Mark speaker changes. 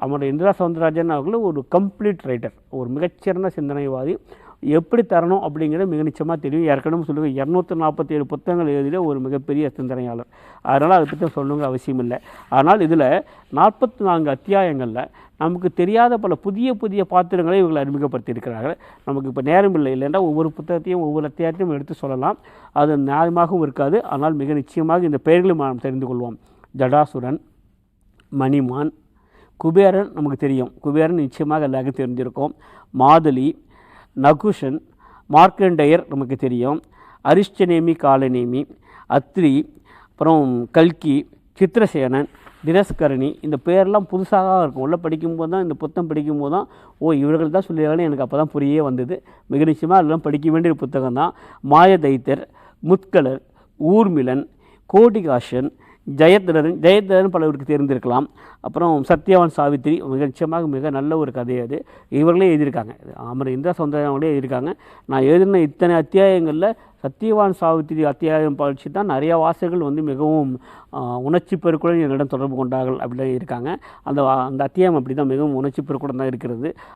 Speaker 1: அமரர் இந்திரா சௌந்தரராஜன் அவர்கள் ஒரு கம்ப்ளீட் ரைட்டர், ஒரு மிகச்சிறந்த சிந்தனைவாதி. எப்படி தரணும் அப்படிங்கிறது மிக நிச்சயமாக தெரியும். ஏற்கனவே சொல்லுங்கள் 247 புத்தகங்கள் எழுதிய ஒரு மிகப்பெரிய சிந்தனையாளர். அதனால் அதை பற்றி சொல்லணுங்கிற அவசியம் இல்லை. ஆனால் இதில் 44 அத்தியாயங்களில் நமக்கு தெரியாத பல புதிய புதிய பாத்திரங்களை இவர்கள் அறிமுகப்படுத்தியிருக்கிறார்கள். நமக்கு இப்போ நேரம் இல்லை, இல்லைன்னா ஒவ்வொரு புத்தகத்தையும் ஒவ்வொரு அத்தியாயத்தையும் எடுத்து சொல்லலாம். அது நியாயமாகவும் இருக்காது. ஆனால் மிக நிச்சயமாக இந்த பெயர்களை நாம் தெரிந்து கொள்வோம். ஜடாசுரன், மணிமான், குபேரன் நமக்கு தெரியும். குபேரன் நிச்சயமாக எல்லாருக்கும் தெரிஞ்சிருக்கும். மாதலி, நகுஷன், மார்க்கண்டேயர் நமக்கு தெரியும். அரிஷ்டநேமி, காலநேமி, அத்ரி, அப்புறம் கல்கி, சித்திரசேனன், திரஸ்கரணி. இந்த பேரெல்லாம் புதுசாக இருக்கும். உள்ள படிக்கும்போது தான், இந்த புத்தகம் படிக்கும்போது தான் இவர்கள் தான் சொல்லியிருக்காங்கன்னு எனக்கு அப்போ தான் புரியவே வந்தது. மிக நிச்சயமாக அதெல்லாம் படிக்க வேண்டிய புத்தகம் தான். மாயதைத்தர், முத்கலர், ஊர்மிளன், கோடிகாஷன், ஜெயத்ரதன் பலருக்கு தெரிந்திருக்கலாம். அப்புறம் சத்யவான் சாவித்திரி மிக நிச்சயமாக மிக நல்ல ஒரு கதை. அது இவர்களே எழுதியிருக்காங்க. அமரர் இந்திரா சௌந்தரராஜனே எழுதியிருக்காங்க. நான் எழுதின இத்தனை அத்தியாயங்களில் சத்யவான் சாவித்திரி அத்தியாயம் படித்து தான் நிறையா வாசகர்கள் மிகவும் உணர்ச்சி பெருக்குடன் என்னிடம் தொடர்பு கொண்டார்கள் அப்படிலாம் இருக்காங்க. அந்த அத்தியாயம் அப்படி தான் மிகவும் உணர்ச்சி பெருக்குடன் தான் இருக்கிறது.